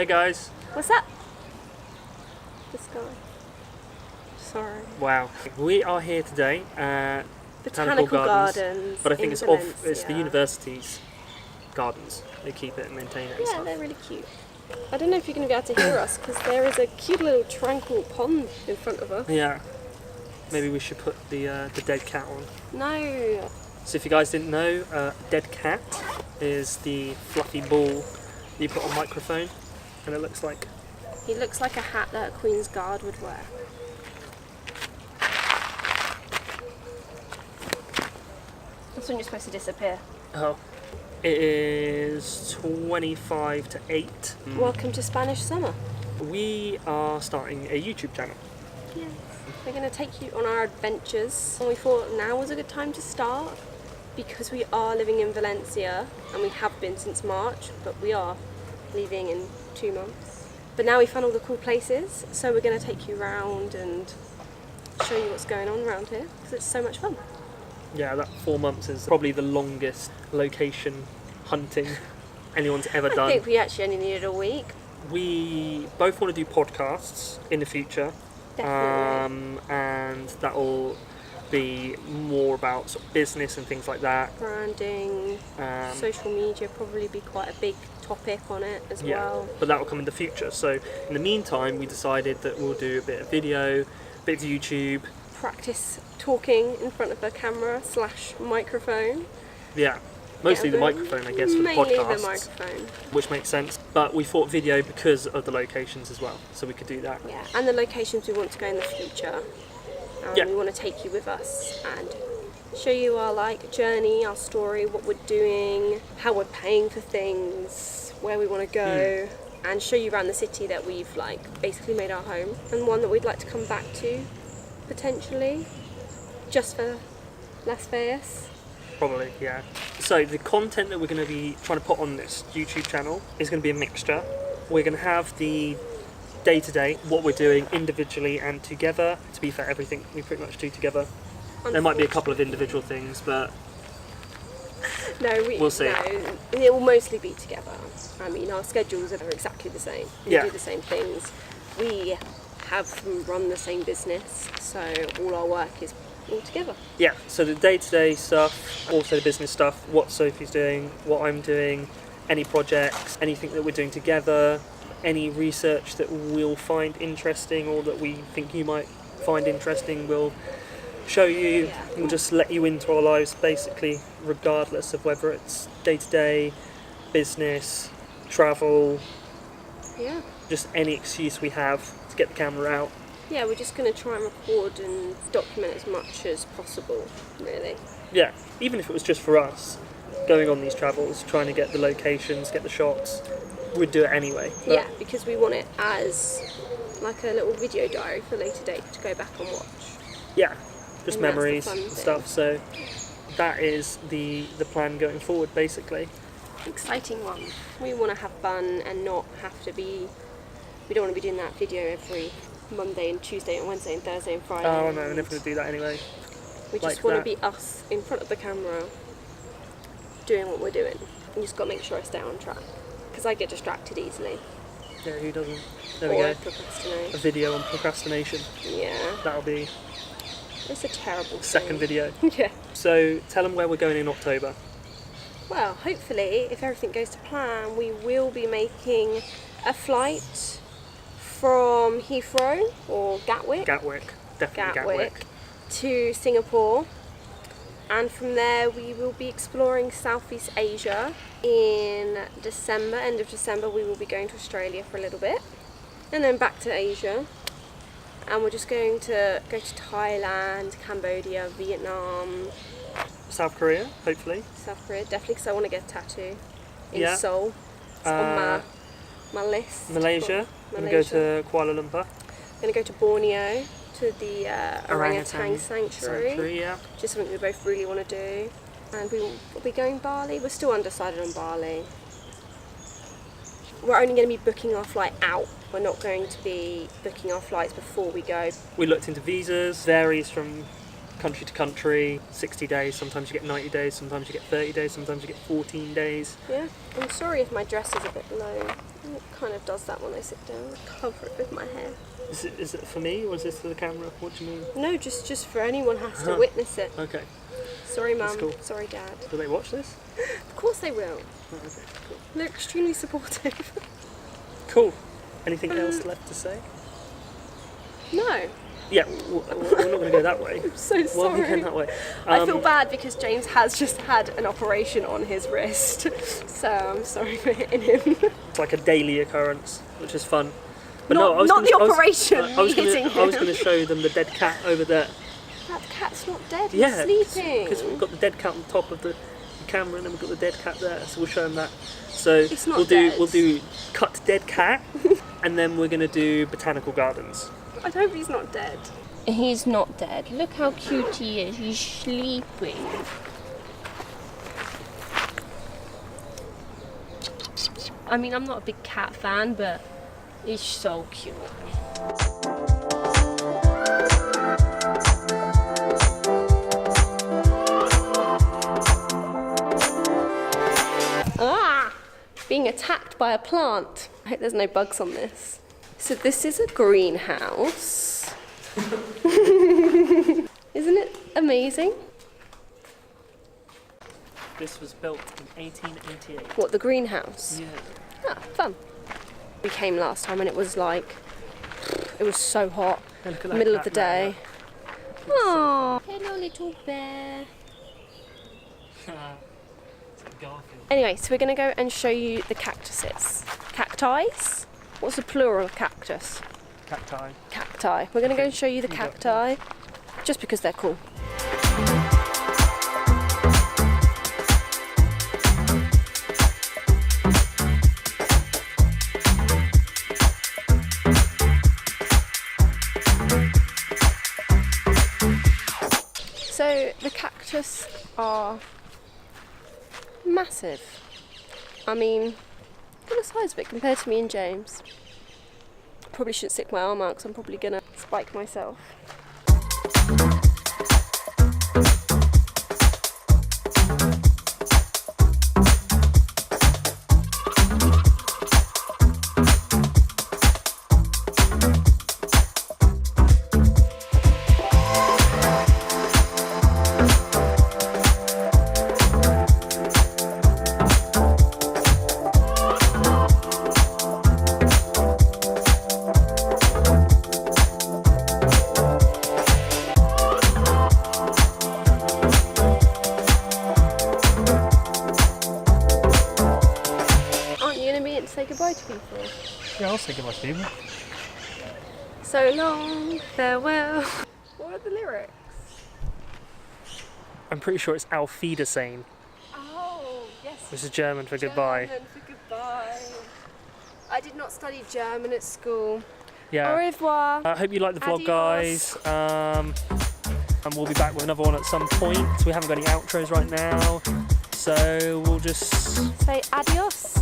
Hey guys. What's up? This guy. Sorry. Wow. We are here today at Botanical Gardens. but I think it's Valencia. the university's gardens. They keep it and maintain it and Yeah, stuff. they're really cute. I don't know if you're going to be able to hear us because there is a cute little tranquil pond in front of us. Yeah. Maybe we should put the dead cat on. No. So if you guys didn't know, dead cat is the fluffy ball you put on microphone, and it looks like. He looks like a hat that a Queen's Guard would wear. That's when you're supposed to disappear. Oh. It is 25 to 8. Welcome to Spanish summer. We are starting a YouTube channel. Yes. We're going to take you on our adventures. And we thought now was a good time to start because we are living in Valencia and we have been since March, but we are leaving in 2 months. But now we found all the cool places, so we're going to take you around and show you what's going on around here because it's so much fun. Yeah, that 4 months is probably the longest location hunting anyone's ever done. I think we actually only needed a week. We both want to do podcasts in the future. Definitely. And that will be more about sort of business and things like that. Branding, social media probably be quite a big topic on it as well. But that will come in the future. So in the meantime, we decided that we'll do a bit of video, a bit of YouTube. Practice talking in front of a camera / microphone. Yeah, mostly the microphone, I guess, for the mainly podcasts. the microphone. Which makes sense. But we thought video because of the locations as well, so we could do that. Yeah, and the locations we want to go in the future. We want to take you with us and show you our journey, our story, what we're doing, how we're paying for things, where we want to go, and show you around the city that we've basically made our home and one that we'd like to come back to potentially, just for Las Vegas. Probably, yeah. So the content that we're going to be trying to put on this YouTube channel is going to be a mixture. We're going to have the day-to-day, what we're doing individually and together. To be fair, everything we pretty much do together. There might be a couple of individual things, but we'll see. No, it will mostly be together. I mean, our schedules are exactly the same. We do the same things. We have run the same business, so all our work is all together. Yeah, so the day-to-day stuff, also the business stuff, what Sophie's doing, what I'm doing, any projects, anything that we're doing together, any research that we'll find interesting or that we think you might find interesting, we'll show you. Yeah. We'll just let you into our lives basically, regardless of whether it's day-to-day, business, travel, just any excuse we have to get the camera out. Yeah, we're just going to try and record and document as much as possible, really. Yeah, even if it was just for us, going on these travels, trying to get the locations, get the shots, we'd do it anyway. But yeah, because we want it as like a little video diary for a later date to go back and watch. Yeah, just And memories that's the fun and stuff, thing. so that is the plan going forward, basically. Exciting one. We want to have fun and not have to be... We don't want to be doing that video every Monday and Tuesday and Wednesday and Thursday and Friday. Oh no, we're never going to do that anyway. We just want to be us in front of the camera doing what we're doing. We just got to make sure I stay on track because I get distracted easily. Yeah, who doesn't? There or we I go. procrastinate. A video on procrastination. Yeah. That'll be It's a terrible second thing. video. Yeah. So tell them where we're going in October. Well, hopefully, if everything goes to plan, we will be making a flight from Heathrow or Gatwick. Definitely Gatwick. To Singapore, and from there we will be exploring Southeast Asia. In December, end of December, we will be going to Australia for a little bit, and then back to Asia. And we're just going to go to Thailand, Cambodia, Vietnam, South Korea, hopefully. South Korea, definitely, because I want to get a tattoo in Yeah. Seoul. It's on my list. Malaysia. We're going to go to Kuala Lumpur. I'm going to go to Borneo, to the orangutan sanctuary. Yeah. Which is something we both really want to do. And we'll be going Bali. We're still undecided on Bali. We're only going to be booking our flight out. We're not going to be booking our flights before we go. We looked into visas, varies from country to country, 60 days, sometimes you get 90 days, sometimes you get 30 days, sometimes you get 14 days. Yeah, I'm sorry if my dress is a bit low. It kind of does that when I sit down. Cover it with my hair. Is it for me or is this for the camera? What do you mean? No, just for anyone has to witness it. Okay. Sorry, Mum. Cool. Sorry, Dad. Do they watch this? Of course they will. Oh, okay, cool. They're extremely supportive. Cool. Anything else left to say? No. Yeah, we're not going to go that way. I'm so Why are we sorry. going that way? I feel bad because James has just had an operation on his wrist, so I'm sorry for hitting him. It's like a daily occurrence, which is fun. But Not- no, I was not gonna, the I was- operation, I was me gonna- hitting I was him. going to show them the dead cat over there. That cat's not dead, Yeah, he's sleeping. because we've got the dead cat on top of the camera, and then we've got the dead cat there, so we'll show them that. So It's not we'll dead. do cut dead cat, and then we're going to do botanical gardens. I hope he's not dead. He's not dead. Look how cute he is. He's sleeping. I mean, I'm not a big cat fan, but he's so cute. Ah! Being attacked by a plant. I hope there's no bugs on this. So this is a greenhouse. Isn't it amazing? This was built in 1888. What, the greenhouse? Yeah. Ah, fun. We came last time and it was like, it was so hot. Yeah, look at that Middle of cat the day. now. Oh. Hello, little bear. Garfield. Anyway, so we're going to go and show you the cactuses. Cacti? What's the plural of cactus? Cacti. Cacti. We're going to go and show you the You got cacti, just because they're cool. So the cactus are massive. I mean, look at the size of it compared to me and James. Probably shouldn't stick my arm out because I'm probably gonna spike myself. Say goodbye to people. Yeah, I'll say goodbye to people. So long, farewell. What are the lyrics? I'm pretty sure it's Auf Wiedersehen, Oh, yes. which is German for goodbye. German for goodbye. I did not study German at school. Au Yeah. revoir. I hope you like the vlog, Adios. guys. And we'll be back with another one at some point. We haven't got any outros right now, so we'll just Say adios.